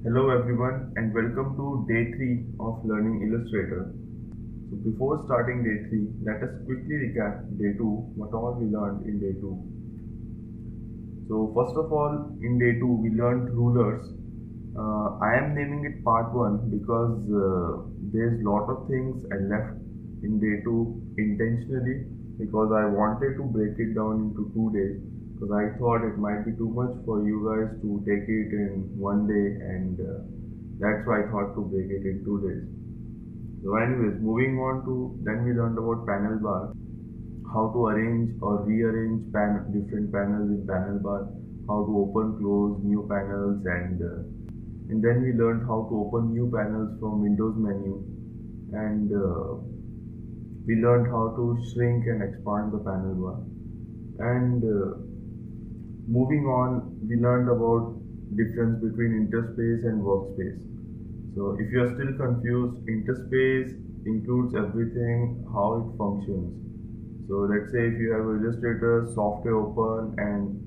Hello everyone and welcome to day 3 of learning Illustrator. So before starting day 3, let us quickly recap day 2, what all we learned in day 2. So first of all, in day 2 we learned rulers. I am naming it part 1 because there's lot of things I left in day 2 intentionally because I wanted to break it down into 2 days because I thought it might be too much for you guys to take it in one day, and that's why I thought to break it in 2 days. So anyways, moving on to, then we learned about panel bar, how to arrange or rearrange different panels in panel bar, how to open, close new panels, and then we learned how to open new panels from Windows menu, and we learned how to shrink and expand the panel bar. And moving on, we learned about difference between interspace and workspace. So if you are still confused, interspace includes everything, how it functions. So let's say if you have Illustrator software open, and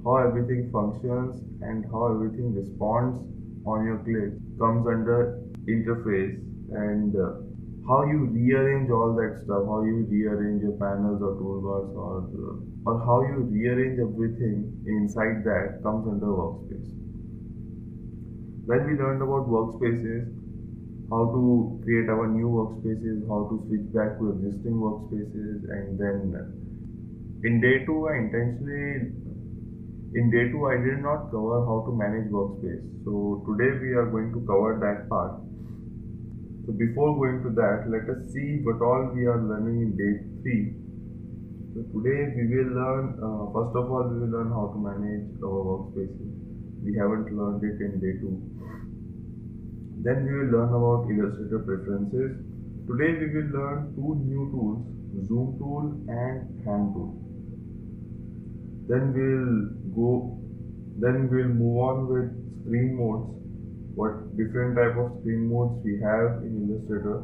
how everything functions and how everything responds on your click comes under interface, and how you rearrange all that stuff, how you rearrange your panels or toolbars, or how you rearrange everything inside that comes under workspace. Then we learned about workspaces, how to create our new workspaces, how to switch back to existing workspaces, and then in day 2 I did not cover how to manage workspace. So today we are going to cover that part. So before going to that, let us see what all we are learning in day 3. So today we will learn, first of all we will learn how to manage our workspaces. We haven't learned it in day 2. Then we will learn about Illustrator preferences. Today we will learn 2 new tools, Zoom tool and Hand tool. Then we'll move on with screen modes, what different type of screen modes we have in Illustrator.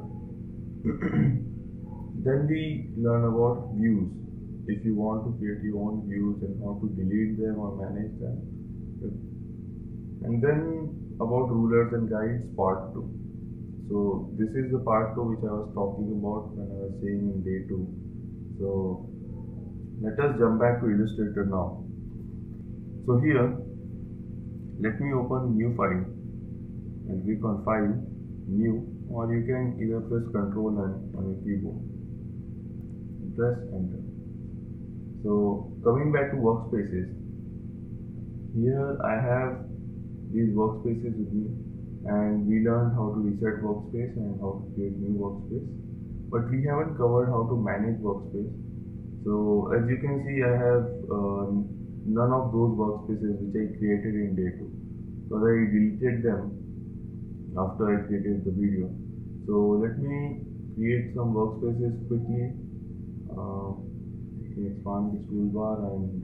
Then we learn about views, if you want to create your own views and how to delete them or manage them. And then about rulers and guides, part 2. So this is the part 2 which I was talking about when I was saying in day 2. So let us jump back to Illustrator now. So here, let me open new file and click on file, new, or you can either press Ctrl and on your keyboard. Press enter. So coming back to workspaces, here I have these workspaces with me, and we learned how to reset workspace and how to create new workspace, but we haven't covered how to manage workspace. So as you can see, I have none of those workspaces which I created in day 2, so I deleted them after I created the video. So let me create some workspaces quickly. You can expand this toolbar, and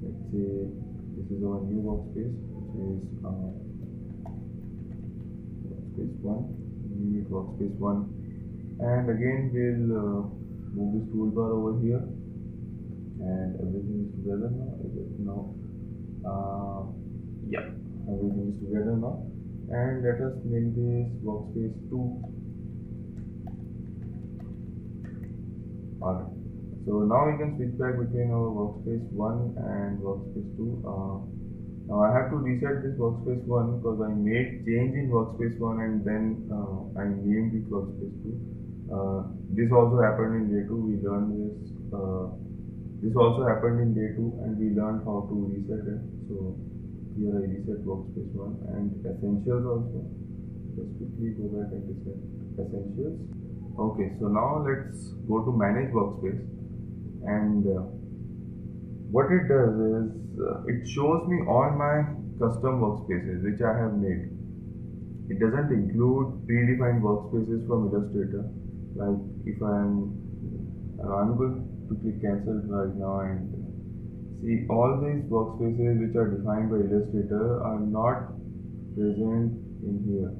let's say this is our new workspace, which is workspace 1. We need workspace 1, and again we'll move this toolbar over here, and everything is together now. Yeah, everything is together now, and let us name this workspace 2. Alright, so now we can switch back between our workspace 1 and workspace 2. Now I have to reset this workspace 1 because I made change in workspace 1 and then I named it workspace 2. This also happened in day 2. We learned this. This also happened in day 2, and we learned how to reset it. So here I reset workspace 1 and essentials also. Just quickly go back and reset essentials. Okay, so now let's go to manage workspace, and what it does is it shows me all my custom workspaces which I have made. It doesn't include predefined workspaces from Illustrator. Like if I'm going to click cancel right now, and see all these workspaces which are defined by Illustrator are not present in here.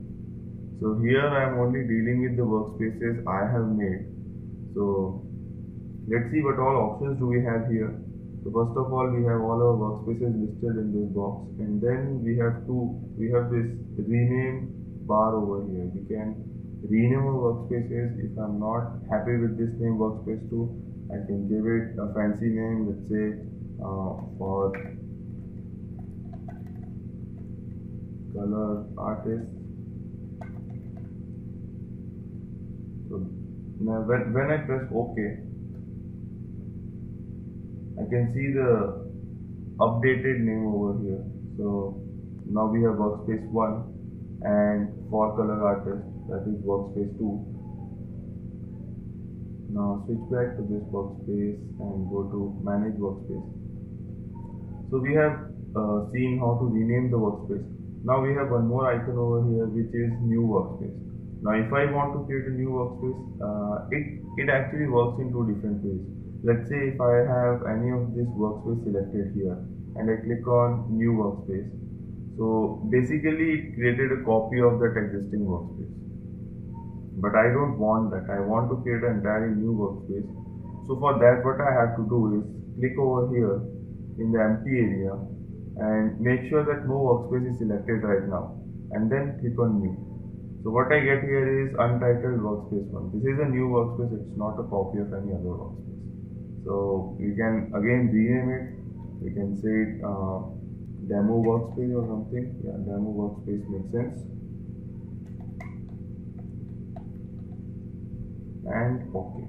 So here I am only dealing with the workspaces I have made. So let's see what all options do we have here. So first of all, we have all our workspaces listed in this box, and then we have this rename bar over here. We can rename our workspaces. If I'm not happy with this name workspace 2, I can give it a fancy name. Let's say for color artist. So now when I press OK, I can see the updated name over here. So now we have workspace 1, and for color artist, that is workspace 2. Now switch back to this workspace and go to manage workspace. So we have seen how to rename the workspace. Now we have one more icon over here, which is new workspace. Now if I want to create a new workspace, it actually works in two different ways. Let's say if I have any of this workspace selected here and I click on new workspace. So basically it created a copy of that existing workspace. But I don't want that. I want to create an entirely new workspace. So for that, what I have to do is click over here in the empty area and make sure that no workspace is selected right now, and then click on new. So what I get here is untitled workspace 1. This is a new workspace, it's not a copy of any other workspace. So we can again rename it. We can say it demo workspace or something. Yeah, demo workspace makes sense. And OK.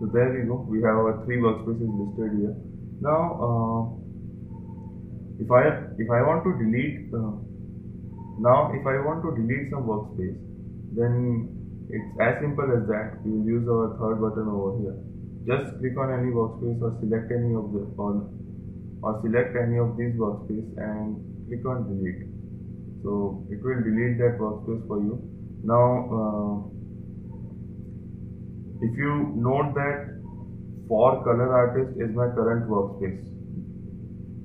So there we go. We have our 3 workspaces listed here. Now, if I want to delete some workspace, then it's as simple as that. We will use our third button over here. Just click on any workspace or select any of the or select any of these workspace and click on delete. So it will delete that workspace for you. Now, if you note that for color artist is my current workspace.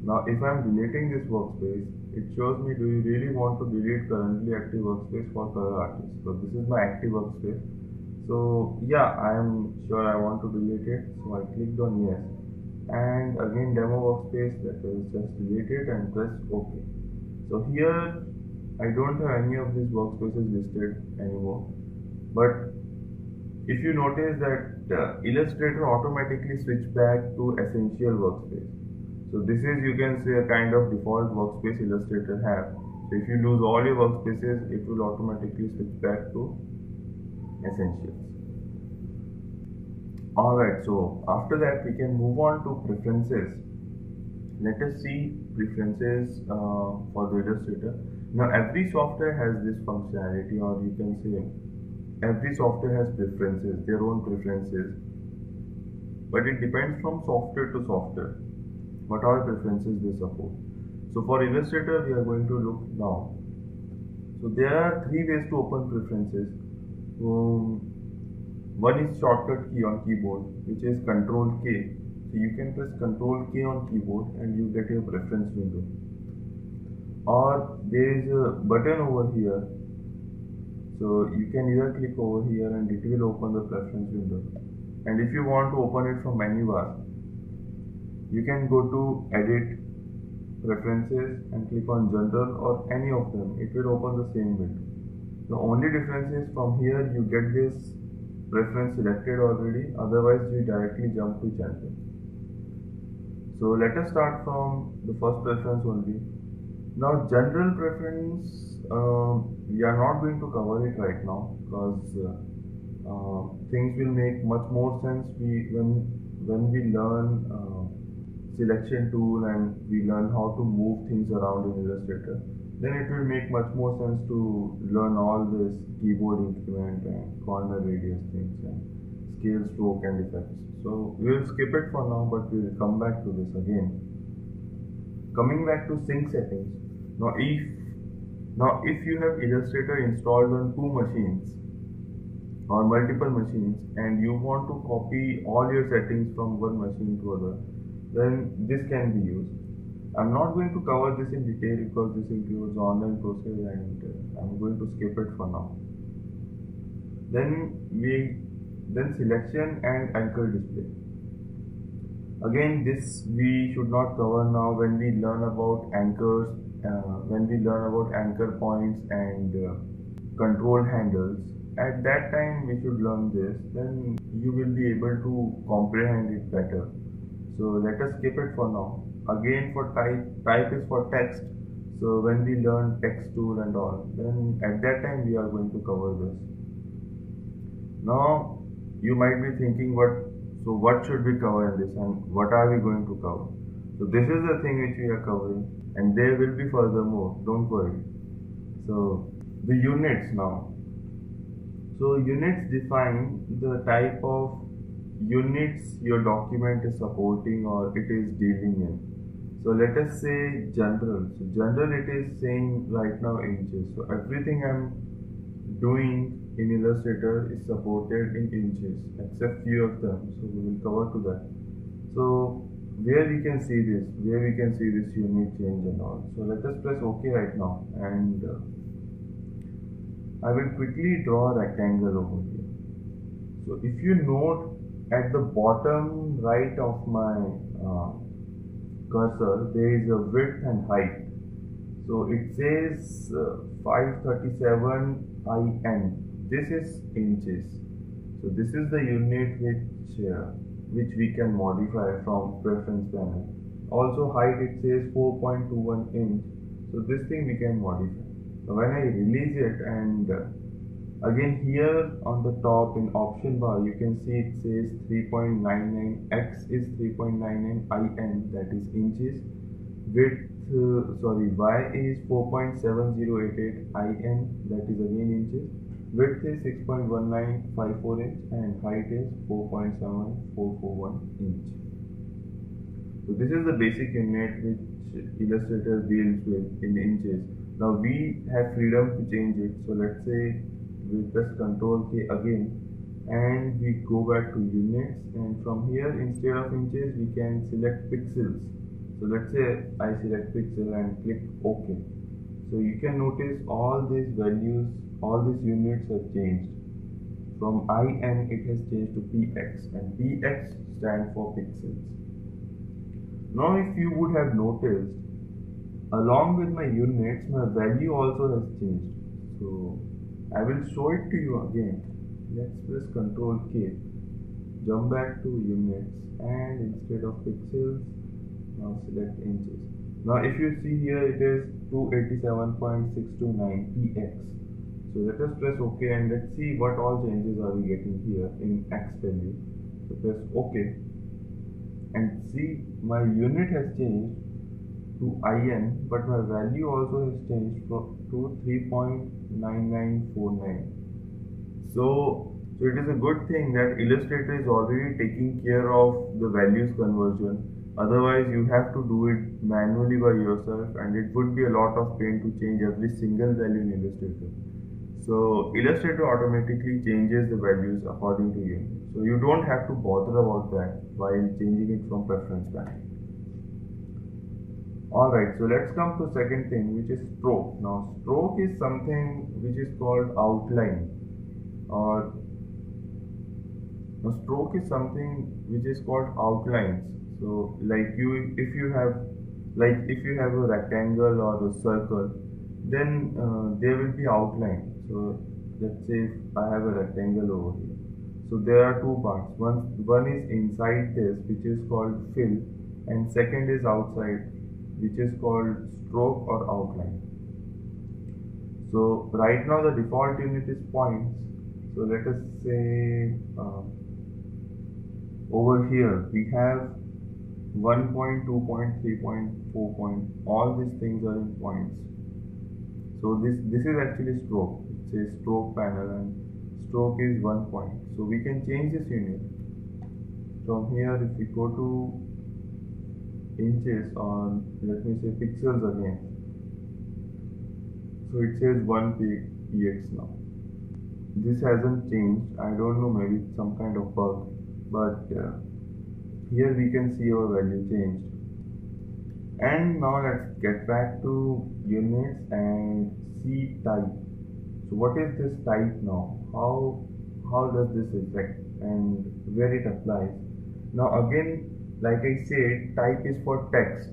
Now if I am deleting this workspace, it shows me, do you really want to delete currently active workspace for color artist? So this is my active workspace. So yeah, I am sure I want to delete it. So I clicked on yes. And again demo workspace, that is just delete it and press OK. So here I don't have any of these workspaces listed anymore. But if you notice that Illustrator automatically switch back to essential workspace. So this is, you can say, a kind of default workspace Illustrator have. So if you lose all your workspaces, it will automatically switch back to essentials. Alright, so after that we can move on to preferences. Let us see preferences for the Illustrator. Now every software has this functionality, or you can say every software has preferences, their own preferences, but it depends from software to software what all preferences they support. So for Illustrator we are going to look now. So there are 3 ways to open preferences. One is shortcut key on keyboard, which is Ctrl K. So you can press Ctrl K on keyboard and you get your preference window. Or there is a button over here. So you can either click over here and it will open the preference window. And if you want to open it from menu bar, you can go to edit, preferences and click on general or any of them. It will open the same window. The only difference is from here you get this preference selected already, otherwise you directly jump to general. So let us start from the first preference only. Now general preference, we are not going to cover it right now because things will make much more sense when we learn selection tool and we learn how to move things around in Illustrator. Then it will make much more sense to learn all this keyboard increment and corner radius things and scale, stroke and effects. So we will skip it for now, but we will come back to this again. Coming back to sync settings. Now if you have Illustrator installed on 2 machines or multiple machines and you want to copy all your settings from one machine to other, then this can be used. I'm not going to cover this in detail because this includes online process and I'm going to skip it for now. Then we Then selection and anchor display. Again, this we should not cover now. When we learn about anchors, when we learn about anchor points and control handles, at that time we should learn this. Then you will be able to comprehend it better. So let us skip it for now. Again, for type is for text. So when we learn text tool and all, then at that time we are going to cover this. Now you might be thinking, what should we cover in this and what are we going to cover? So this is the thing which we are covering, and there will be furthermore, don't worry. So the units now. So units define the type of units your document is supporting or it is dealing in. So let us say general. So general, it is saying right now inches. So everything I'm doing in Illustrator is supported in inches except few of them. So we will cover to that. So where we can see this, unit change and all. So let us press OK right now, and I will quickly draw a rectangle over here. So if you note at the bottom right of my cursor, there is a width and height. So it says 537 IN. This is inches. So this is the unit which we can modify from preference panel. Also height, it says 4.21 inch. So this thing we can modify. So when I release it, and again here on the top in option bar, you can see it says 3.99, X is 3.99 IN, that is inches. Width, Y is 4.7088 IN, that is again inches. Width is 6.1954 inch and height is 4.7441 inch. So this is the basic unit which Illustrator deals with in inches. Now we have freedom to change it. So let's say we press Ctrl K again and we go back to units, and from here instead of inches we can select pixels. So let's say I select pixel and click OK. So you can notice all these values, all these units have changed. From IN it has changed to PX, and PX stands for pixels. Now if you would have noticed, along with my units, my value also has changed. So I will show it to you again. Let's press Ctrl K, jump back to units, and instead of pixels, now select inches. Now if you see here, it is 287.629 px. So let us press OK and let's see what all changes are we getting here in x value. So press OK and see my unit has changed to IN, but my value also has changed to 3.9949. So it is a good thing that Illustrator is already taking care of the values conversion. Otherwise, you have to do it manually by yourself, and it would be a lot of pain to change every single value in Illustrator. So Illustrator automatically changes the values according to you. So you don't have to bother about that while changing it from preference panel. Alright, so let's come to second thing, which is stroke. Now stroke is something which is called outline, or now stroke is something which is called outlines. So like if you have a rectangle or a circle, then there will be outline. So let's say if I have a rectangle over here. So there are two parts. One is inside this, which is called fill, and second is outside, which is called stroke or outline. So right now the default unit is points. So let us say over here we have 1 point, 2 point, 3 point, 4 point, all these things are in points. So this is actually stroke. It says stroke panel and stroke is 1 point. So we can change this unit. From here, if we go to inches, or let me say pixels again. So it says 1 px now. This hasn't changed. I don't know, maybe it's some kind of bug, but here we can see our value changed. And now let's get back to units and see type. So what is this type now? How does this and where it applies. Now again, like I said, type is for text.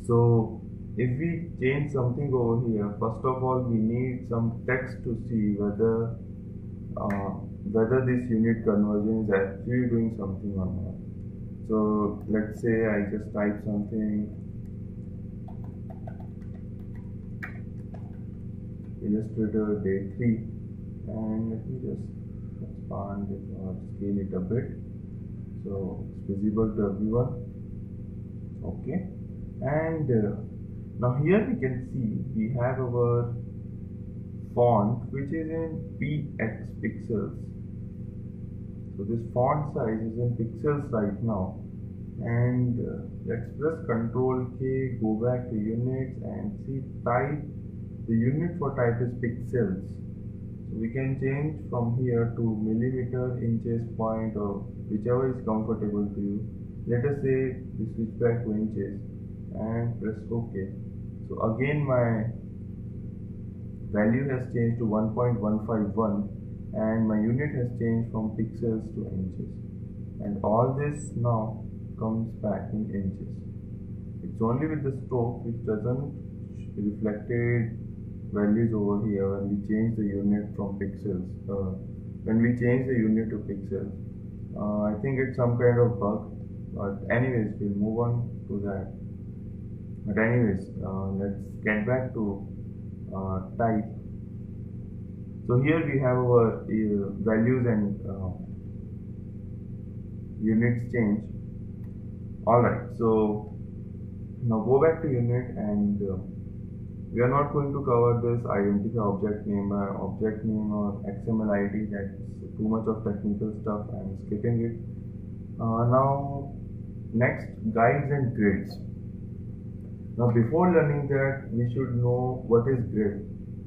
So if we change something over here, first of all we need some text to see whether this unit conversion is actually doing something or not. So let's say I just type something Illustrator Day 3, and let me just expand it or scale it a bit so it's visible to everyone. Okay, and now here we can see we have our font which is in px pixels. So this font size is in pixels right now, and let's press Ctrl K, go back to units and see type. The unit for type is pixels. So we can change from here to millimeter, inches, point, or whichever is comfortable to you. Let us say we switch back to inches and press OK. So again my value has changed to 1.151 and my unit has changed from pixels to inches. And all this now comes back in inches. It's only with the stroke which doesn't reflected values over here when we change the unit from pixels. When we change the unit to pixels, I think it's some kind of bug, but anyways we'll move on to that. But anyways, let's get back to type. So here we have our values and units change. Alright, so now go back to unit, and we are not going to cover this identify object name or XML ID. That's too much of technical stuff. I'm skipping it. Now next, guides and grids. Now before learning that, we should know what is grid.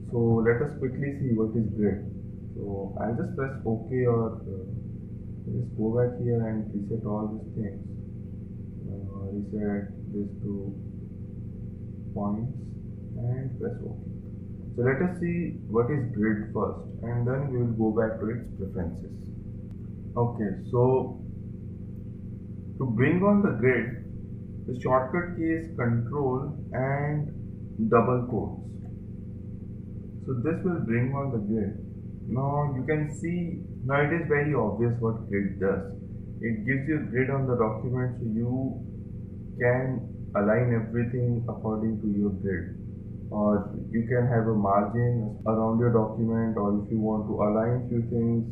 So let us quickly see what is grid. So I'll just press OK, or just go back here and reset all these things. Reset this to points and press OK. So let us see what is grid first, and then we will go back to its preferences. Okay, so to bring on the grid, the shortcut key is Control and double quotes. So this will bring on the grid. Now you can see, now it is very obvious what grid does. It gives you grid on the document, so you can align everything according to your grid. Or you can have a margin around your document, or if you want to align few things,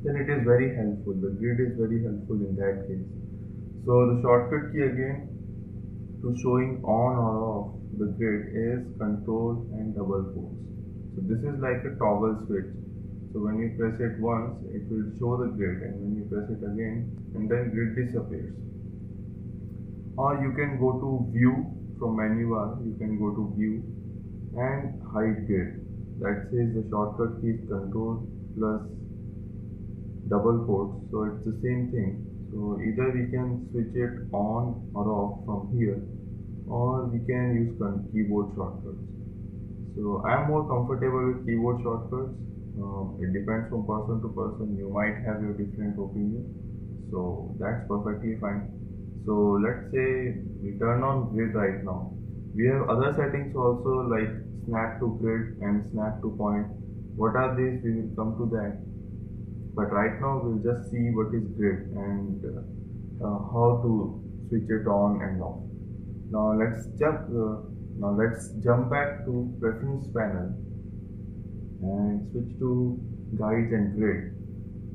then it is very helpful. The grid is very helpful in that case. So the shortcut key again to showing on or off the grid is Control and double quotes. So this is like a toggle switch. So when you press it once, it will show the grid, and when you press it again, and then grid disappears. Or you can go to view from menu bar, you can go to view and hide grid. That says the shortcut key is Control plus double quotes, so it's the same thing. So either we can switch it on or off from here, or we can use keyboard shortcuts. So I'm more comfortable with keyboard shortcuts. It depends from person to person. You might have your different opinion, so that's perfectly fine. So let's say we turn on grid right now. We have other settings also, like snap to grid and snap to point. What are these? We will come to that. But right now we'll just see what is grid and how to switch it on and off. Now let's jump back to preference panel and switch to guides and grid.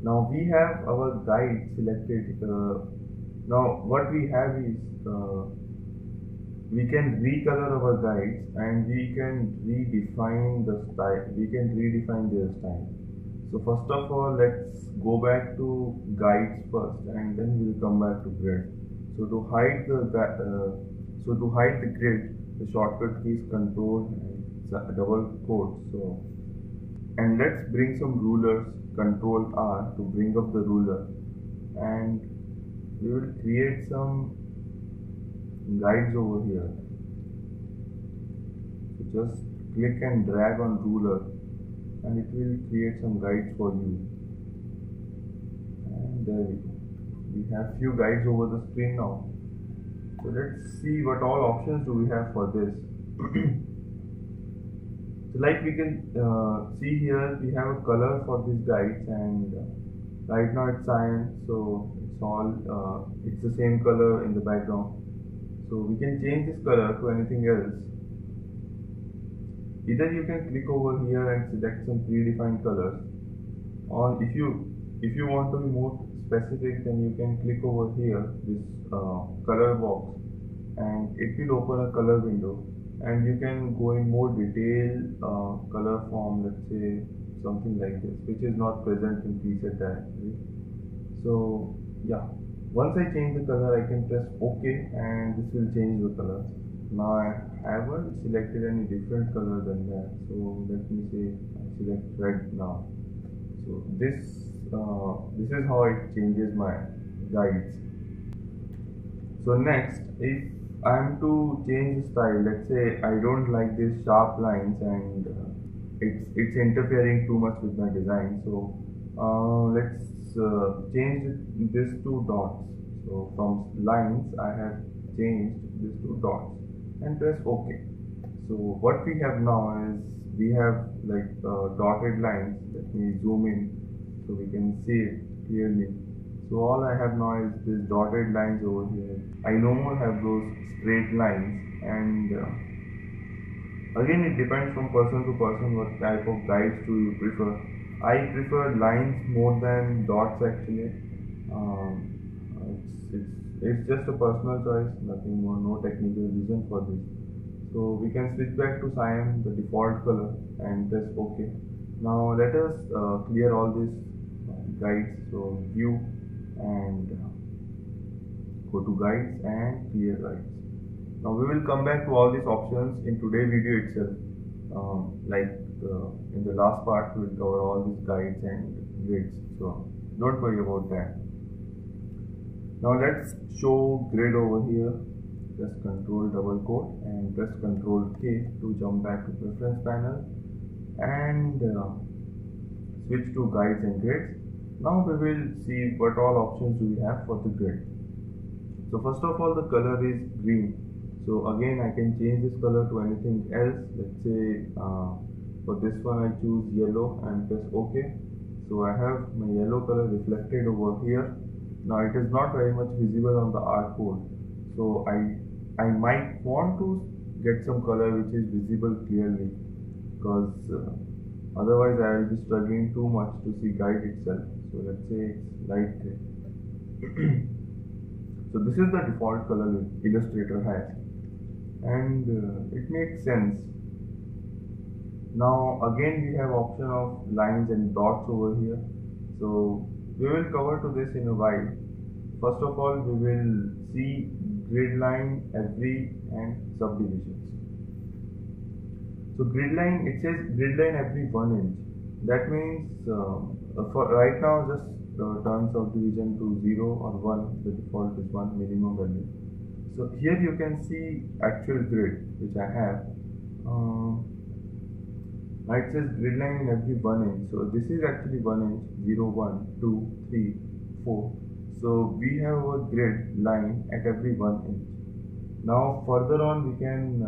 Now we have our guide selected. Now what we have is we can recolor our guides, and we can redefine the style. We can redefine their style. So first of all, let's go back to guides first, and then we'll come back to grid. So to hide the grid, the shortcut key is Control and double quotes. So, and let's bring some rulers. Control R to bring up the ruler, and we will create some guides over here. So just click and drag on ruler, and it will create some guides for you. There we go. We have few guides over the screen now. So let's see what all options do we have for this. So like we can see here, we have a color for these guides, and right now it's cyan, so it's all it's the same color in the background. So we can change this color to anything else. Either you can click over here and select some predefined colors, or if you want to be more specific, then you can click over here, this color box, and it will open a color window, and you can go in more detailed color form, let's say something like this, which is not present in preset directory. So yeah, once I change the color, I can press OK, and this will change the color. Now I haven't selected any different color than that, so let me say I select red now. So this is how it changes my guides. So next, if I am to change the style, let's say I don't like these sharp lines and it's interfering too much with my design. So let's change this to dots. So from lines, I have changed this to dots and press OK. So what we have now is we have like dotted lines. Let me zoom in so we can see it clearly. So all I have now is this dotted lines over here. I no more have those straight lines, and again it depends from person to person what type of guides do you prefer. I prefer lines more than dots actually. It's just a personal choice, nothing more, no technical reason for this. So we can switch back to cyan, the default color, and press OK. Now let us clear all these guides. So view and go to guides and clear guides. Now we will come back to all these options in today's video itself. In the last part we will cover all these guides and grids, so don't worry about that. Now let's show grid over here. Press Ctrl double quote and press Ctrl K to jump back to preference panel and switch to guides and grids. Now we will see what all options do we have for the grid. So first of all, the color is green. So again, I can change this color to anything else. Let's say for this one I choose yellow and press OK. So I have my yellow color reflected over here. Now it is not very much visible on the artboard. So I might want to get some color which is visible clearly, because otherwise I will be struggling too much to see guide itself. So let's say it's light gray. So this is the default color Illustrator has, and it makes sense. Now again we have option of lines and dots over here. So we will cover to this in a while. First of all, we will see grid line, FV and subdivisions. So grid line, it says grid line every 1 inch. That means for right now just turn subdivision to 0 or 1. The default is 1 minimum value. So here you can see actual grid which I have. It says grid line in every 1 inch. So this is actually 1 inch, 0, 1, 2, 3, 4. So we have a grid line at every 1 inch. Now further on we can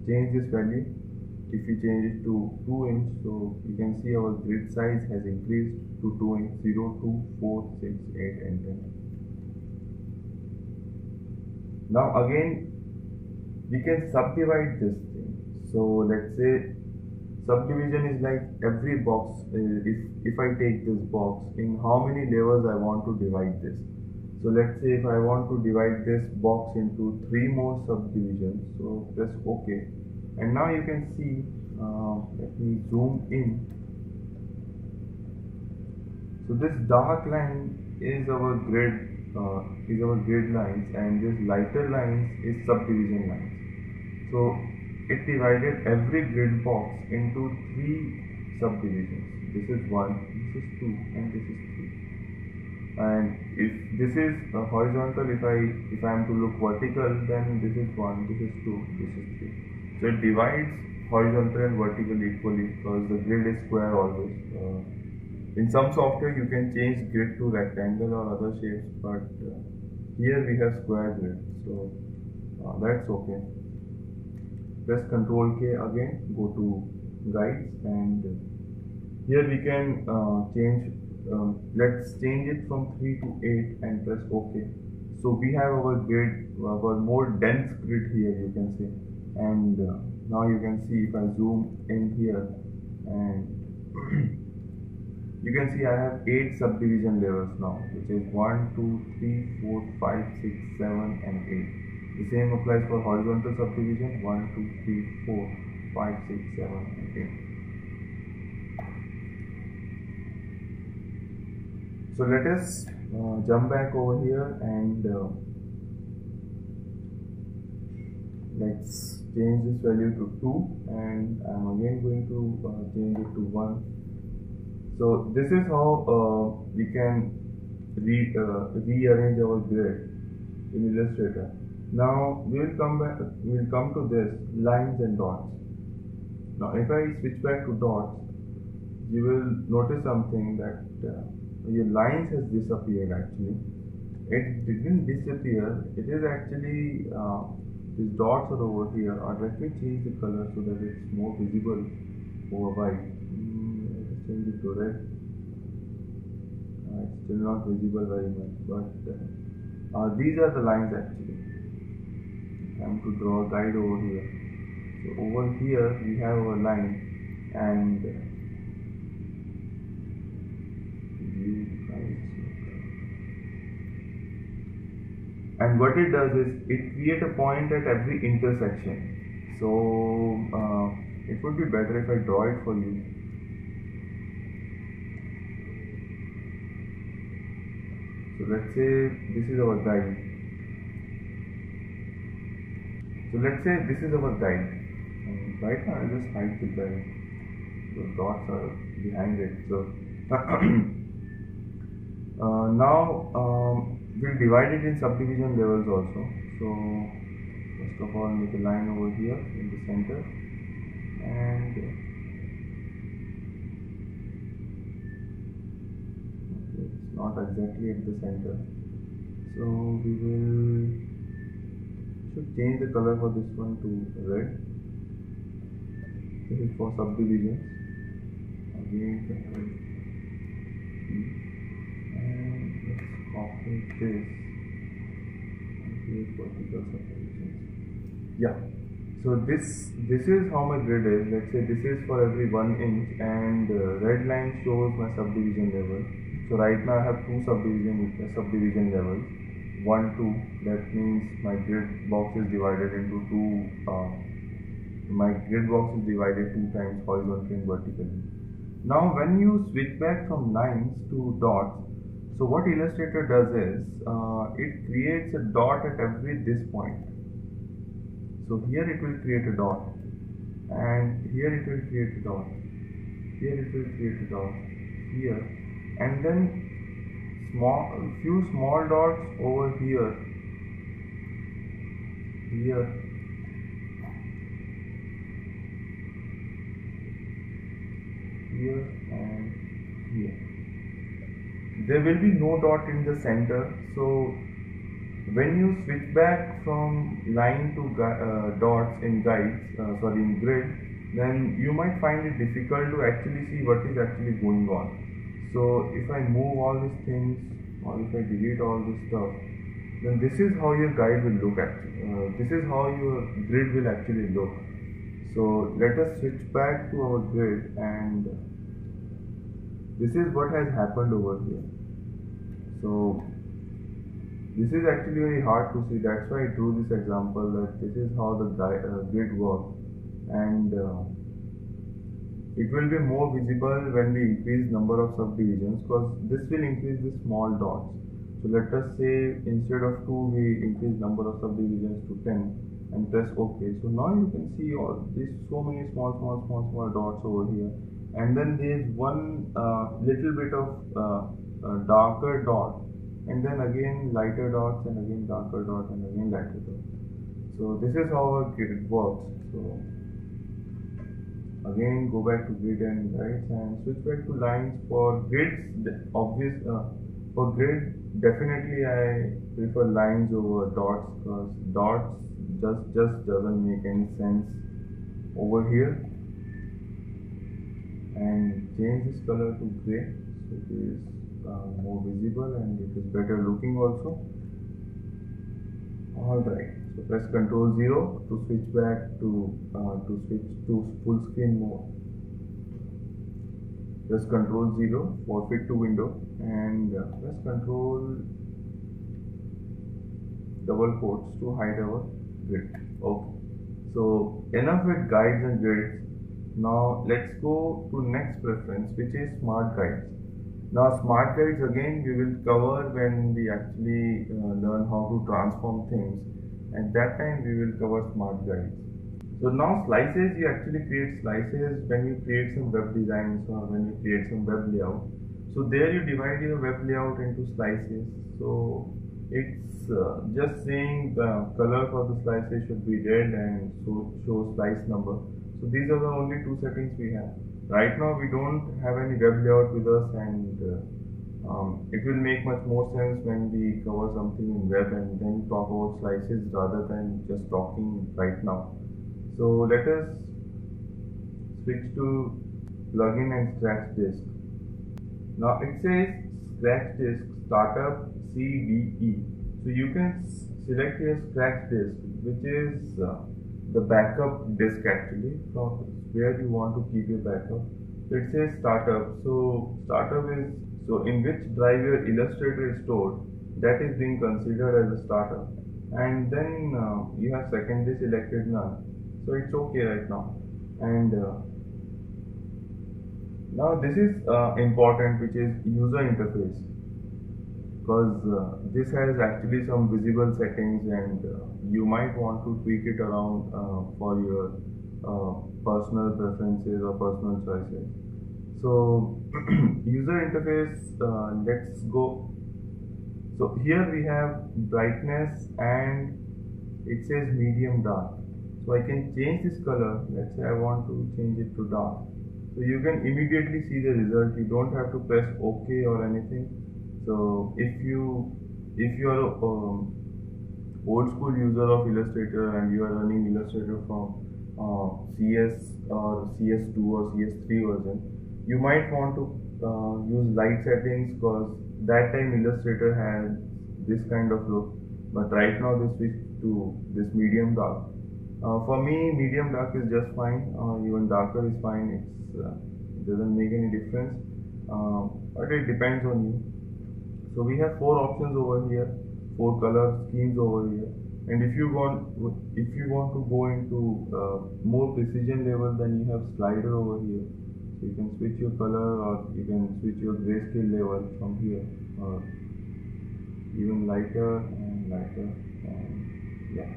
change this value. If we change it to 2 inch, so you can see our grid size has increased to 2 inch, 0, 2, 4, 6, 8 and 10. Now again we can subdivide this thing. So let's say subdivision is like every box. If I take this box, in how many levels I want to divide this. So let's say if I want to divide this box into 3 more subdivisions, so press OK. And now you can see, let me zoom in. So this dark line is our grid lines, and this lighter lines is subdivision lines. So it divided every grid box into 3 subdivisions. This is 1, this is 2, and this is 3. And if this is horizontal, if I am to look vertical, then this is 1, this is 2, this is 3. So it divides horizontal and vertical equally, because the grid is square always. In some software you can change grid to rectangle or other shapes, but here we have square grid, so that's okay. Press Ctrl K again, go to guides, and here we can change, let's change it from 3 to 8 and press OK. So we have our grid, our more dense grid here, you can say. And now you can see if I zoom in here, and you can see I have 8 subdivision levels now, which is 1, 2, 3, 4, 5, 6, 7 and 8. The same applies for horizontal subdivision, 1, 2, 3, 4, 5, 6, 7 and 8. So let us jump back over here, and let's change this value to 2, and I'm again going to change it to 1. So this is how we can rearrange our grid in Illustrator. Now we will come to this lines and dots. Now if I switch back to dots, you will notice something, that your lines has disappeared. Actually, it didn't disappear, it is actually these dots are over here. Let me change the color so that it's more visible over white. Let's change it to red. It's still not visible very much, but these are the lines actually. I'm to draw a guide over here. So over here we have our line, and what it does is it creates a point at every intersection. So it would be better if I draw it for you. So let's say this is our guide. So let's say this is our guide. And right now I'll just hide the guide. The dots are behind it. So now we'll divide it in subdivision levels also. So first of all, make a line over here in the center, and it's not exactly at the center. So we should change the color for this one to red. This is for subdivisions. Again, copy this and create vertical subdivisions. Yeah, so this is how my grid is. Let's say this is for every 1 inch, and red line shows my subdivision level. So right now I have 2 subdivision levels, 1, 2. That means my grid box is divided into 2. My grid box is divided 2 times horizontally and vertically. Now when you switch back from lines to dots, so what Illustrator does is, it creates a dot at this point. So here it will create a dot, and here it will create a dot, here it will create a dot, here, and then few small dots over here, here, here, and here. There will be no dot in the center. So when you switch back from line to dots in in grid, then you might find it difficult to actually see what is actually going on. So if I move all these things, or if I delete all this stuff, then this is how your guide will look actually. This is how your grid will actually look. So let us switch back to our grid, and this is what has happened over here. So this is actually very hard to see. That's why I drew this example, that this is how the grid works, and it will be more visible when we increase number of subdivisions, because this will increase the small dots. So let us say instead of 2 we increase number of subdivisions to 10 and press OK. So now you can see all these so many small dots over here, and then there is one little bit of darker dot, and then again lighter dots, and again darker dot, and again lighter dot. So this is how our grid works. So Again, go back to grid and guides and switch back to lines. For grids, for grid, definitely I prefer lines over dots because dots just doesn't make any sense over here. And change this color to gray so it is more visible and it is better looking also. Alright, so press Ctrl 0 to switch back to switch to full screen mode. Press Ctrl 0 for fit to window and press Ctrl double quotes to hide our grid. Okay, so enough with guides and grids. Now let's go to next preference, which is smart guides. Now smart guides again we will cover when we actually learn how to transform things. At that time we will cover smart guides. So now slices, you actually create slices when you create some web designs or when you create some web layout. So there you divide your web layout into slices. So it's just saying the color for the slices should be red and so show slice number. So these are the only two settings we have. Right now we don't have any web layout with us, and it will make much more sense when we cover something in web and then talk about slices rather than just talking right now. So let us switch to plugin and scratch disk. Now it says scratch disk startup CDE. So you can select your scratch disk, which is the backup disk actually from where you want to keep your backup. So it says startup. So startup is in which drive your Illustrator is stored, that is being considered as a startup. And then you have secondary selected none. So it's okay right now. And now this is important, which is user interface, because this has actually some visible settings and you might want to tweak it around for your personal preferences or personal choices. So user interface, let's go. So here we have brightness and it says medium dark. So I can change this color. Let's say I want to change it to dark. So you can immediately see the result. You don't have to press OK or anything. So if you are a old school user of Illustrator and you are running Illustrator from CS or CS2 or CS3 version, you might want to use light settings because that time Illustrator had this kind of look. But right now they switched to this medium dark. For me, medium dark is just fine. Even darker is fine. It doesn't make any difference. But it depends on you. So we have 4 options over here, 4 color schemes over here. And if you want to go into more precision level, then you have slider over here. So you can switch your color or you can switch your grayscale level from here, or even lighter and lighter. And yeah.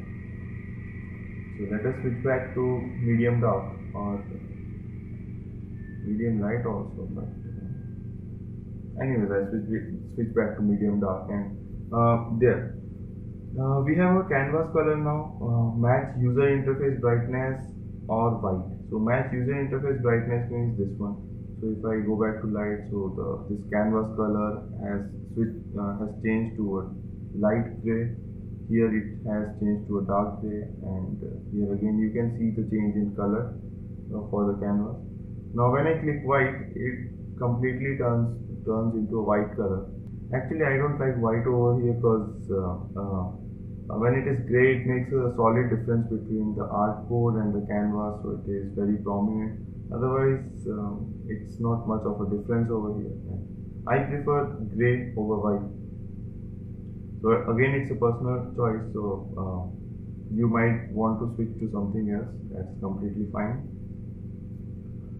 So let us switch back to medium dark or medium light also. But anyways, I switch back to medium dark, and there. We have a canvas color now, match user interface brightness or white. So match user interface brightness means this one. So if I go back to light, so this canvas color has changed to a light gray. Here it has changed to a dark gray, and here again you can see the change in color for the canvas. Now when I click white, it completely turns into a white color. Actually, I don't like white over here because when it is gray, it makes a solid difference between the artboard and the canvas, so it is very prominent. Otherwise, it's not much of a difference over here. I prefer gray over white. So again, it's a personal choice. So you might want to switch to something else. That's completely fine.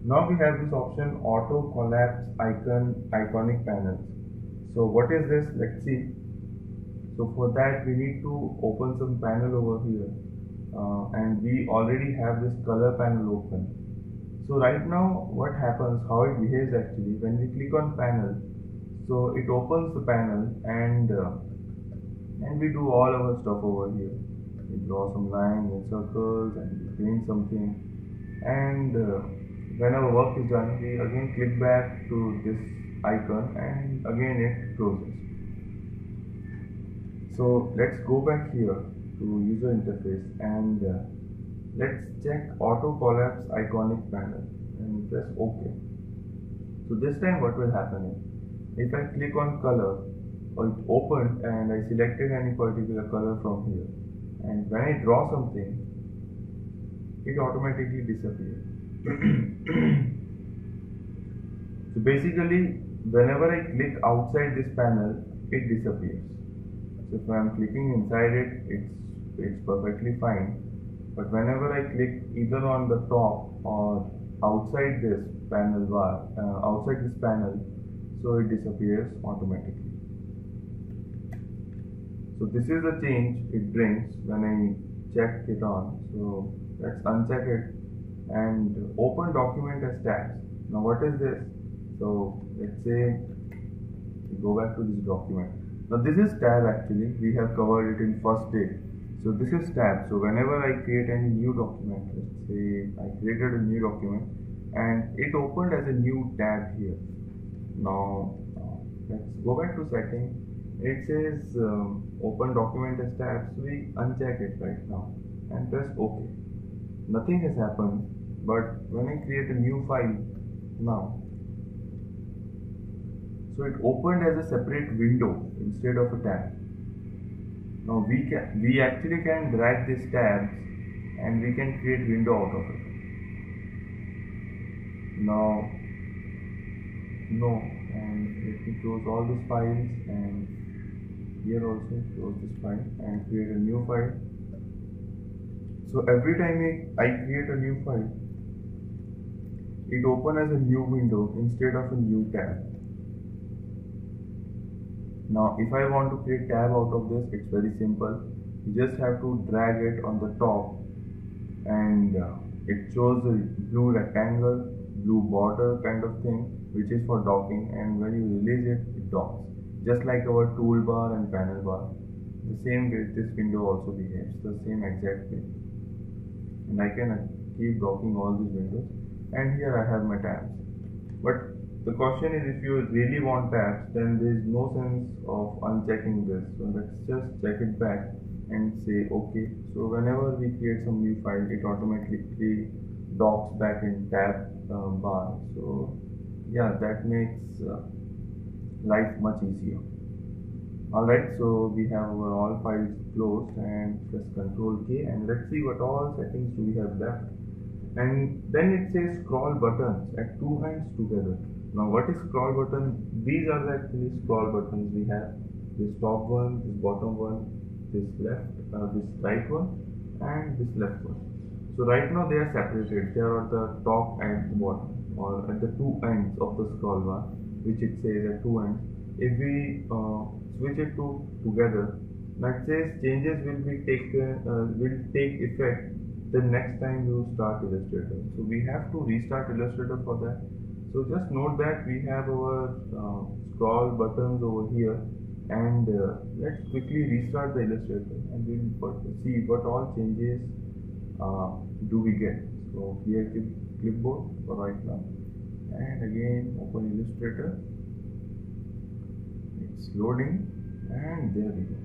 Now we have this option, auto collapse iconic panels. So what is this? Let's see. So for that we need to open some panel over here, and we already have this color panel open. So right now what happens, how it behaves actually, when we click on panel, so it opens the panel and we do all our stuff over here. We draw some lines and circles and we paint something, and when our work is done, we again click back to this icon and again it closes. So let's go back here to user interface and let's check auto collapse iconic panel and press OK. So this time what will happen is, if I click on color, or it opened and I selected any particular color from here, and when I draw something, it automatically disappears. So basically, whenever I click outside this panel, it disappears. So if I am clicking inside it, it's perfectly fine. But whenever I click either on the top or outside this panel bar, outside this panel, so it disappears automatically. So this is the change it brings when I check it on. So let's uncheck it and open document as tabs. Now what is this? So let's say we go back to this document. Now this is tab actually, we have covered it in first day. So this is tab. So whenever I create any new document, let's say I created a new document and it opened as a new tab here. Now let's go back to setting. It says open document as tab. So we uncheck it right now and press OK. Nothing has happened, but when I create a new file now, so it opened as a separate window instead of a tab. Now we actually can drag these tabs and we can create window out of it. Now no, and let me close all these files and here also close this file and create a new file. So every time I create a new file, it opens as a new window instead of a new tab. Now if I want to create tab out of this, it's very simple. You just have to drag it on the top and it shows a blue rectangle, blue border kind of thing, which is for docking, and when you release it, it docks. Just like our toolbar and panel bar. The same way this window also behaves, the same exact way. And I can keep docking all these windows. And here I have my tabs. But the question is, if you really want tabs, then there is no sense of unchecking this. So let's just check it back and say OK. So whenever we create some new file, it automatically docks back in tab bar. So yeah, that makes life much easier. Alright, so we have our all files closed and press Ctrl K and let's see what all settings do we have left. And then it says scroll buttons at two hands together. Now what is scroll button? These are the actually scroll buttons we have. This top one, this bottom one, this left, this right one and this left one. So right now they are separated. They are at the top and the bottom, or at the two ends of the scroll bar, which it says at two ends. If we switch it to together, now it says changes will take effect the next time you start Illustrator. So we have to restart Illustrator for that. So just note that we have our scroll buttons over here, and let's quickly restart the Illustrator and we'll see what all changes do we get. So clear clipboard for right now, and again open Illustrator. It's loading, and there we go.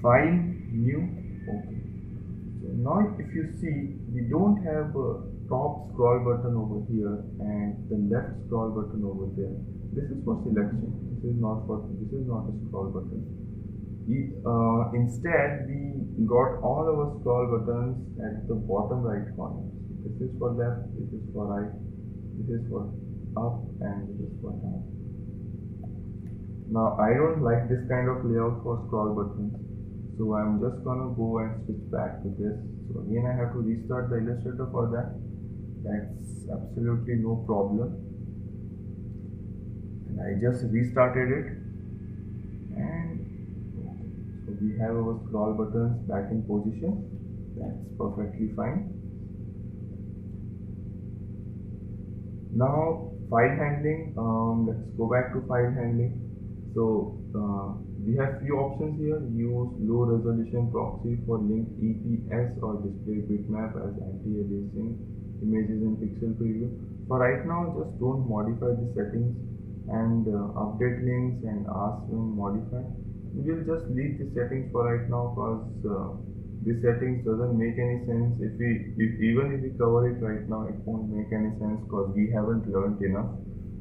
File, new, okay. So now if you see, we don't have a top scroll button over here and the left scroll button over there. This is for selection. This is not a scroll button. Instead, we got all our scroll buttons at the bottom right corner. This is for left, this is for right, this is for up, and this is for down. Now I don't like this kind of layout for scroll buttons, so I'm just gonna go and switch back to this. So again I have to restart the Illustrator for that. That's absolutely no problem. And I just restarted it, and so we have our scroll buttons back in position. That's perfectly fine. Now file handling, let's go back to file handling. So we have few options here. Use low resolution proxy for link EPS or display bitmap as anti-aliasing. images in pixel preview. For right now, just don't modify the settings and update links and ask when modify. We'll just leave the settings for right now because the settings doesn't make any sense. Even if we cover it right now, it won't make any sense because we haven't learned enough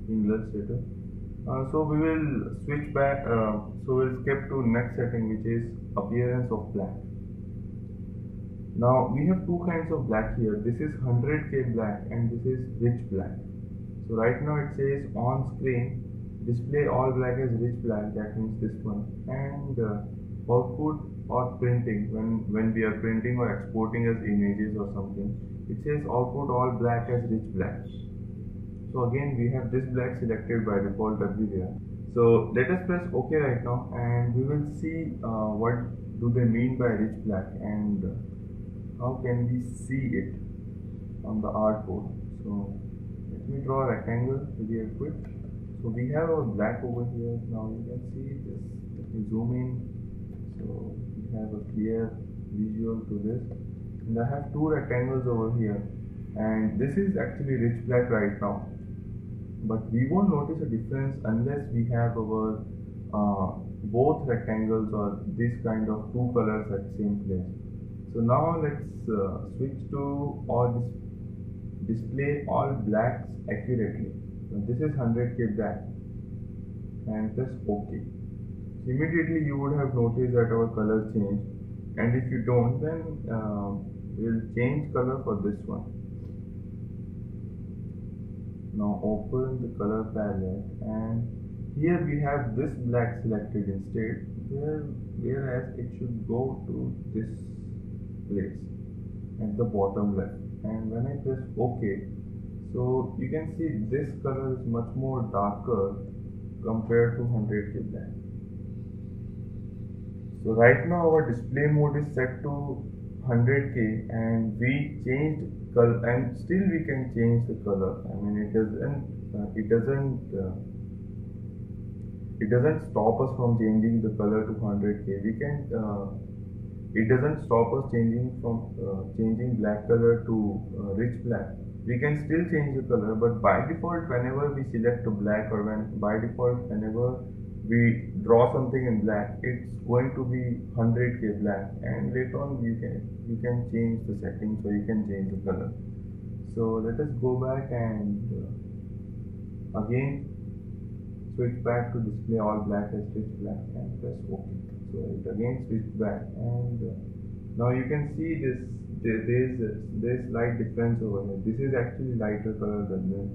in Illustrator. So we will switch back. So we'll skip to next setting, which is appearance of black. Now we have two kinds of black here. This is 100K black and this is rich black. So right now it says on screen display all black as rich black, that means this one, and output or printing, when we are printing or exporting as images or something, it says output all black as rich black. So again we have this black selected by default everywhere. So let us press OK right now and we will see what do they mean by rich black and how can we see it on the artboard. So let me draw a rectangle really quick. So we have our black over here. Now you can see this. Let me zoom in. So we have a clear visual to this. And I have two rectangles over here. And this is actually rich black right now. But we won't notice a difference unless we have our both rectangles or this kind of two colors at the same place. So now let's switch to or display all blacks accurately. So this is 100K black and press OK. So immediately you would have noticed that our color changed, and if you don't, then we'll change color for this one. Now open the color palette and here we have this black selected instead, whereas it should go to this place at the bottom left, and when I press OK, so you can see this color is much more darker compared to 100K black. So right now our display mode is set to 100K and we changed color, and still we can change the color. I mean it doesn't stop us from changing the color to 100K. It doesn't stop us changing black color to rich black. We can still change the color, but by default whenever we select a black, or by default whenever we draw something in black, it's going to be 100K black, and later on you can change the settings, so you can change the color. So let us go back and again switch back to display all black as rich black and press OK. So it again switched back, and now you can see there's slight difference over here. This is actually lighter color than this.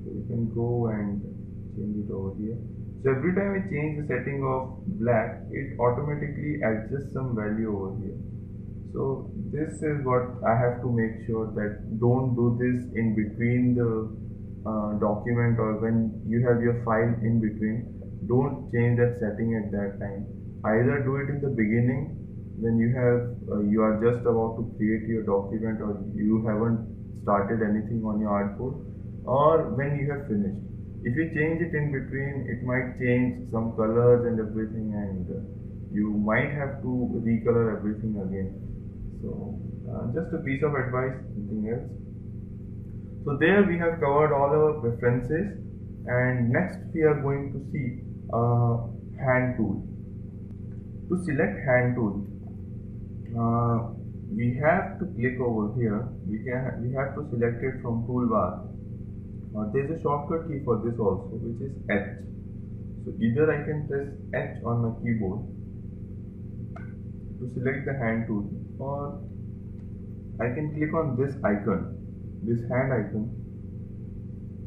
So you can go and change it over here. So every time I change the setting of black, it automatically adjusts some value over here. So this is what I have to make sure that don't do this in between the document, or when you have your file in between. Don't change that setting at that time. Either do it in the beginning when you are just about to create your document, or you haven't started anything on your artboard, or when you have finished. If you change it in between, it might change some colors and everything, and you might have to recolor everything again. So just a piece of advice, nothing else. So there we have covered all our preferences, and next we are going to see hand tool. To select hand tool, we have to click over here. We have to select it from toolbar. There is a shortcut key for this also, which is H. So either I can press H on my keyboard to select the hand tool, or I can click on this icon, this hand icon.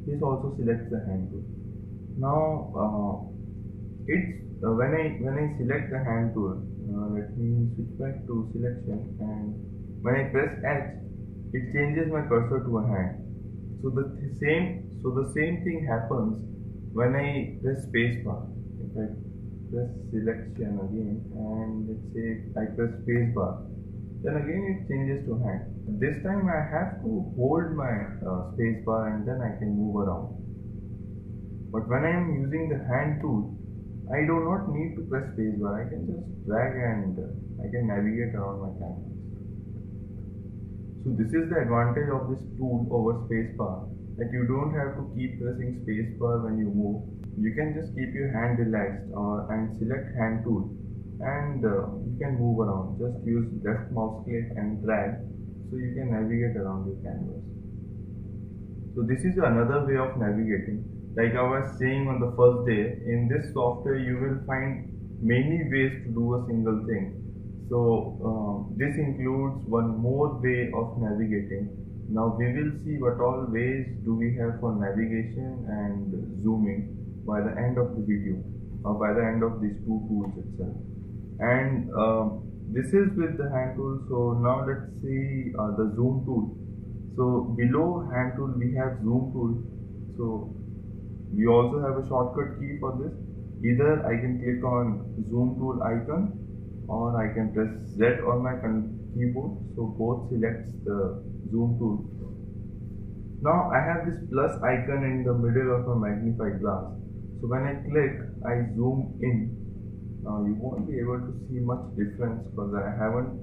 This also selects the hand tool. Now when I select the hand tool, let me switch back to selection, and when I press H, it changes my cursor to a hand. So the same thing happens when I press spacebar. If I press selection again, and let's say I press spacebar, then again it changes to hand. This time I have to hold my spacebar and then I can move around. But when I am using the hand tool, I do not need to press spacebar. I can just drag and I can navigate around my canvas. So this is the advantage of this tool over spacebar, that you don't have to keep pressing spacebar when you move. You can just keep your hand relaxed and select hand tool, and you can move around. Just use left mouse click and drag, so you can navigate around your canvas. So this is another way of navigating. Like I was saying on the first day, in this software you will find many ways to do a single thing. So this includes one more way of navigating. Now we will see what all ways do we have for navigation and zooming by the end of the video, or by the end of these two tools itself. And this is with the hand tool. So now let's see the zoom tool. So below hand tool we have zoom tool. So we also have a shortcut key for this. Either I can click on zoom tool icon, or I can press Z on my keyboard. So both selects the zoom tool. Now I have this plus icon in the middle of a magnifying glass. So when I click, I zoom in. Now you won't be able to see much difference because I haven't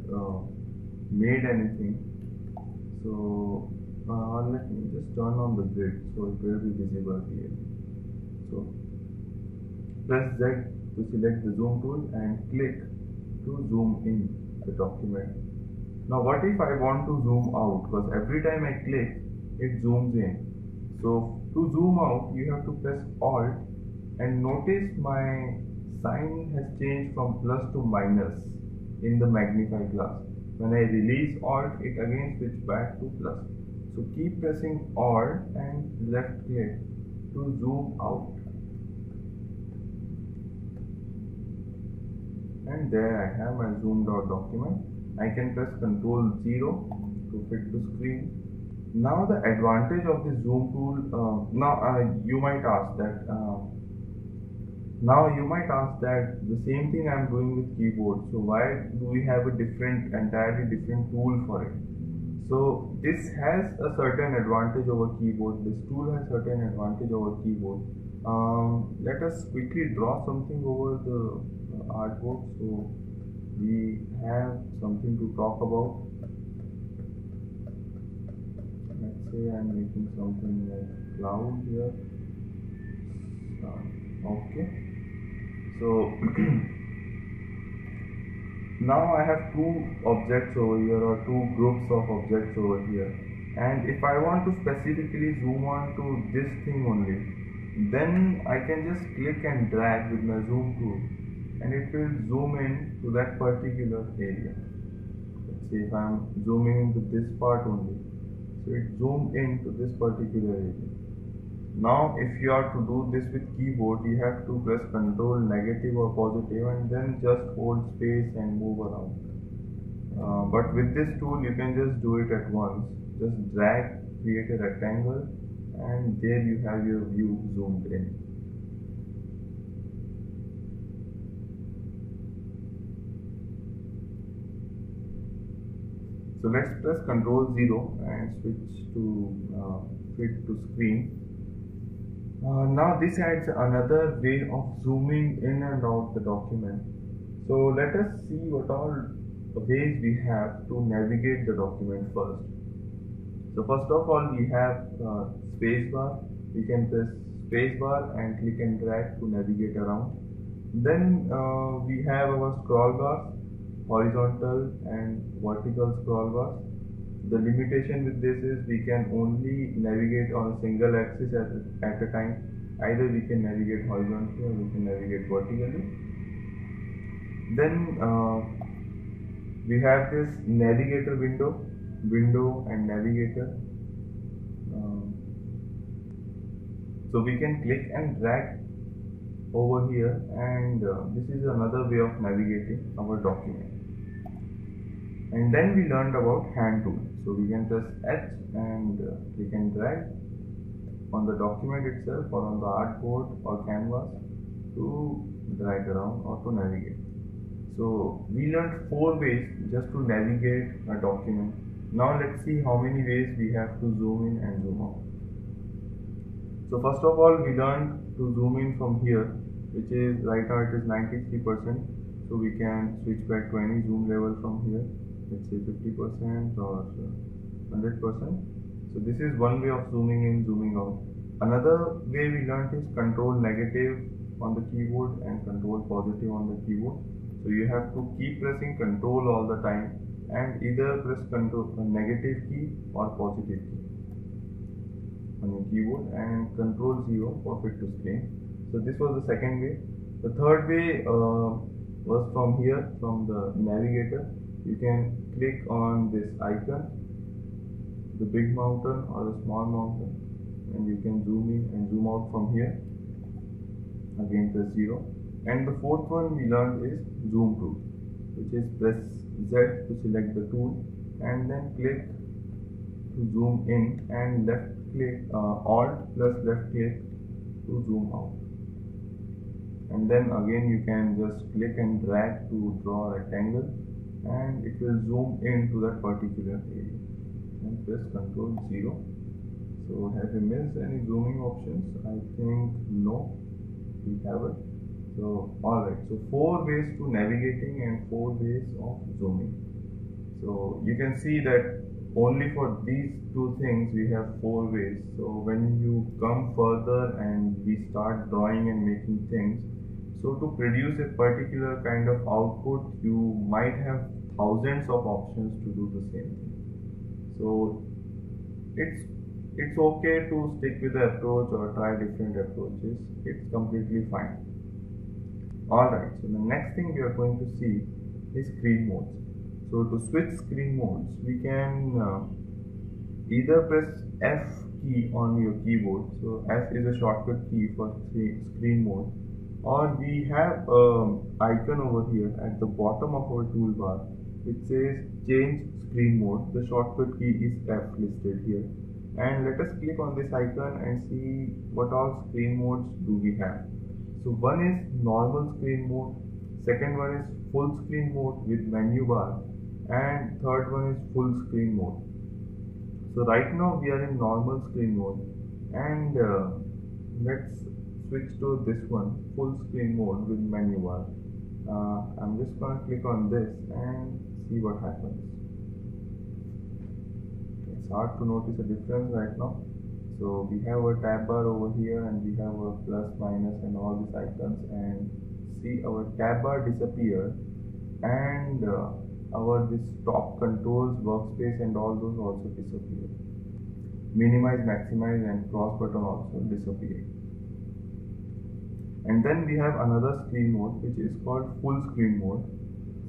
made anything. So let me just turn on the grid so it will be visible here. So press Z to select the zoom tool and click to zoom in the document. Now what if I want to zoom out? Because every time I click, it zooms in. So to zoom out, you have to press Alt, and notice my sign has changed from plus to minus in the magnifying glass. When I release Alt, it again switches back to plus. So keep pressing Alt and left click to zoom out. And there I have my zoomed out document. I can press Ctrl 0 to fit to screen. Now the advantage of the zoom tool, you might ask that the same thing I am doing with keyboard, so why do we have a entirely different tool for it? So this has a certain advantage over keyboard. This tool has certain advantage over keyboard. Let us quickly draw something over the artboard, so we have something to talk about. Let's say I'm making something like cloud here. Okay. So now I have two objects over here, or two groups of objects over here, and if I want to specifically zoom on to this thing only, then I can just click and drag with my zoom tool, and it will zoom in to that particular area. Let's say if I am zooming into this part only, so it zoomed in to this particular area. Now if you are to do this with keyboard, you have to press Ctrl negative or positive and then just hold space and move around. But with this tool you can just do it at once. Just drag, create a rectangle, and there you have your view zoomed in. So let's press Ctrl 0 and switch to fit to screen. Now this adds another way of zooming in and out the document. So let us see what all ways we have to navigate the document first. So first of all we have spacebar. We can press spacebar and click and drag to navigate around. Then we have our scroll bars, horizontal and vertical scroll bars. The limitation with this is we can only navigate on a single axis at a time. Either we can navigate horizontally or we can navigate vertically. Then we have this navigator window and navigator. So we can click and drag over here, and this is another way of navigating our document. And then we learned about hand tool. So we can press H and we can drag on the document itself or on the artboard or canvas to drag around or to navigate. So we learned 4 ways just to navigate a document. Now let's see how many ways we have to zoom in and zoom out. So first of all we learned to zoom in from here, which is right now it is 93%. So we can switch back to any zoom level from here. Let's say 50% or 100%. So this is one way of zooming in, zooming out. Another way we learned is control negative on the keyboard and control positive on the keyboard. So you have to keep pressing control all the time and either press control negative key or positive key on your keyboard and control 0 for fit to screen. So this was the second way. The third way was from here, from the navigator. You can click on this icon, the big mountain or the small mountain, and you can zoom in and zoom out from here. Again press 0. And the fourth one we learned is zoom tool, which is press Z to select the tool and then click to zoom in and left click Alt plus left click to zoom out. And then again you can just click and drag to draw a rectangle and it will zoom into that particular area. And press Ctrl 0. So have we missed any zooming options? I think no, we haven't. So alright, so 4 ways to navigating and 4 ways of zooming. So you can see that only for these two things we have 4 ways. So when you come further and we start drawing and making things, so to produce a particular kind of output, you might have thousands of options to do the same thing. So it's okay to stick with the approach or try different approaches. It's completely fine. Alright, so the next thing we are going to see is screen modes. So to switch screen modes, we can either press F key on your keyboard. So F is a shortcut key for screen mode. Or we have an icon over here at the bottom of our toolbar which says change screen mode. The shortcut key is F listed here. And let us click on this icon and see what all screen modes do we have. So one is normal screen mode, second one is full screen mode with menu bar, and third one is full screen mode. So right now we are in normal screen mode, and let's switch to this one, full screen mode with menu bar. I'm just going to click on this and see what happens. It's hard to notice a difference right now. So we have a tab bar over here and we have a plus, minus and all these icons, and see our tab bar disappear, and our this top controls, workspace and all those also disappear. Minimize, maximize and cross button also disappear. And then we have another screen mode which is called full screen mode.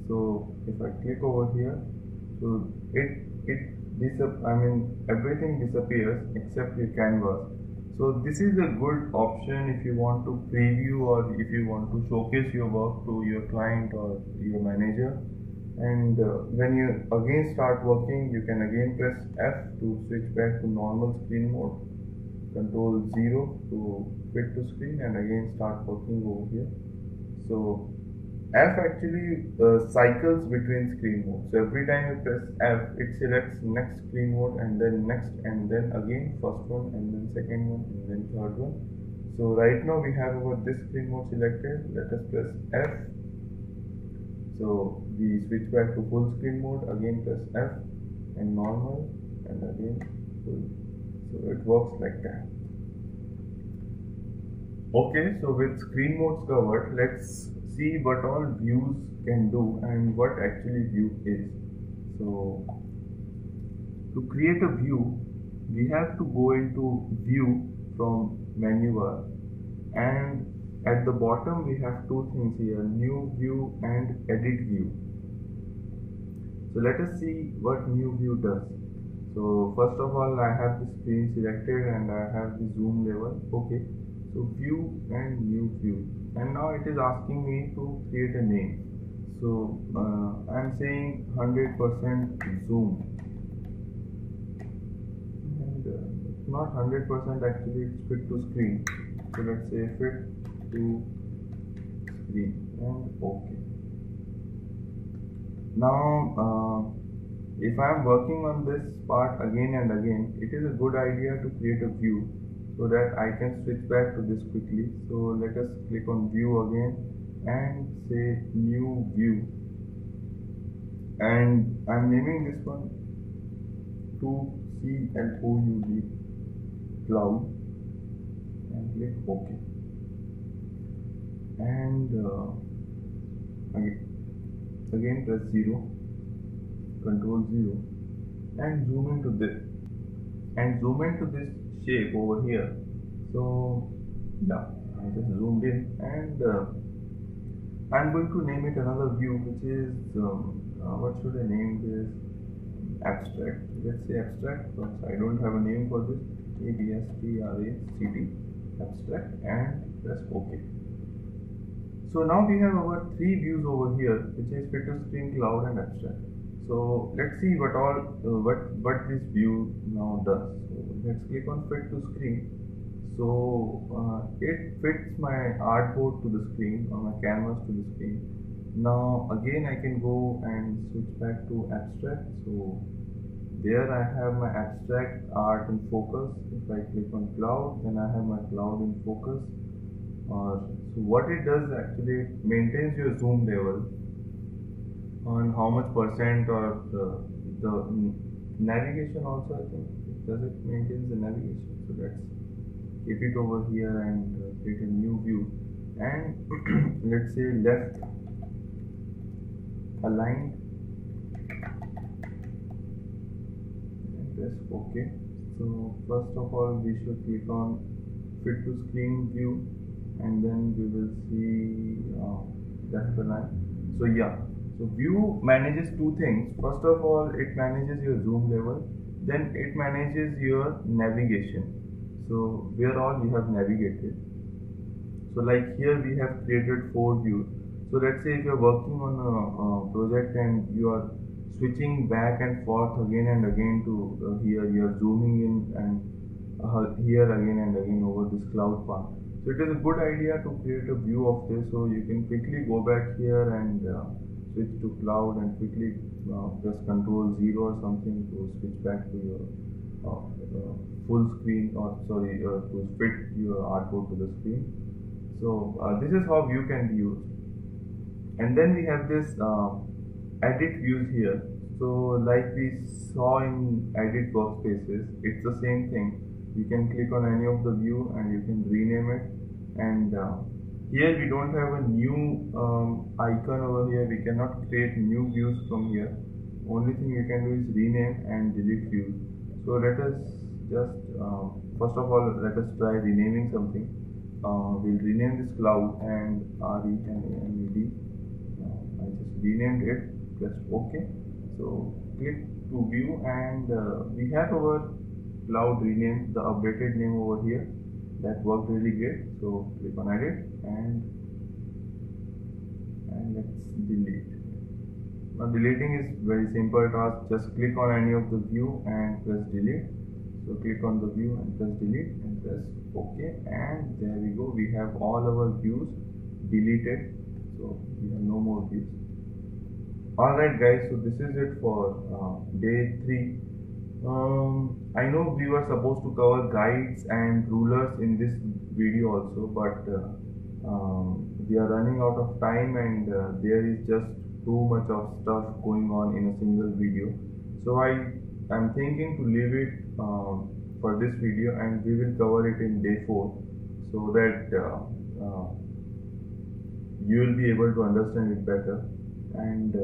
So if I click over here, so everything disappears except your canvas. So this is a good option if you want to preview or if you want to showcase your work to your client or your manager. And when you again start working, you can again press F to switch back to normal screen mode, Control 0 to fit to screen, and again start working over here. So F actually cycles between screen modes. So every time you press F, it selects next screen mode and then next, and then again first one and then second one and then third one. So right now we have our this screen mode selected. Let us press F. So we switch back to full screen mode, again press F and normal and again full. So it works like that. Okay, so with screen modes covered, let's see what all views can do and what actually view is. So to create a view, we have to go into view from menu bar, and at the bottom we have two things here, new view and edit view. So let us see what new view does. So first of all, I have the screen selected and I have the zoom level. Okay, so view and new view, and now it is asking me to create a name. So I'm saying 100% zoom, and it's not 100%, actually it's fit to screen. So let's say fit to screen and OK. Now if I am working on this part again and again, it is a good idea to create a view so that I can switch back to this quickly. So let us click on view again and say new view, and I'm naming this one to CLOUD, cloud, and click OK. And again press 0, control 0, and zoom into this, shape over here. So yeah, I just zoomed in, and I'm going to name it another view, which is what should I name this? Abstract. Let's say abstract, because I don't have a name for this. ABSTRACT, abstract, and press OK. So now we have our three views over here, which is fit to screen, cloud, and abstract. So let's see what this view now does. So let's click on fit to screen. So it fits my artboard to the screen, or my canvas to the screen. Now again I can go and switch back to abstract. So there I have my abstract art in focus. If I click on cloud, then I have my cloud in focus. So what it does actually, it maintains your zoom level on how much percent, or the navigation also, I think. Does it maintain the navigation? So let's keep it over here and create a new view, and let's say left aligned, and press OK. So first of all we should click on fit to screen view, and then we will see left align. So yeah, so view manages two things. First of all, it manages your zoom level, then it manages your navigation. So where all you have navigated. So like here we have created 4 views. So let's say if you are working on a project and you are switching back and forth again and again to here, you are zooming in and here again and again over this cloud path. So it is a good idea to create a view of this, so you can quickly go back here and switch to cloud, and quickly press Control 0 or something to switch back to your full screen, or sorry, to fit your artboard to the screen. So this is how view can be used. And then we have this edit views here. So like we saw in edit workspaces, it's the same thing. You can click on any of the view and you can rename it. And here we don't have a new icon over here. We cannot create new views from here. Only thing you can do is rename and delete views. So let us just first of all, let us try renaming something. We'll rename this cloud and RE and MED. I just renamed it. Press OK. So click to view, and we have our cloud renamed, the updated name over here. That worked really great. So click on edit, and let's delete. Now deleting is very simple task. Just click on any of the view and press delete. So click on the view and press delete and press OK, and there we go. We have all our views deleted. So we have no more views. Alright guys, so this is it for day 3. I know we were supposed to cover guides and rulers in this video also, but we are running out of time, and there is just too much of stuff going on in a single video. So I am thinking to leave it for this video, and we will cover it in day 4, so that you will be able to understand it better. And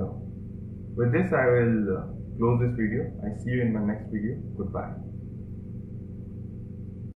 with this I will close this video. I see you in my next video. Goodbye.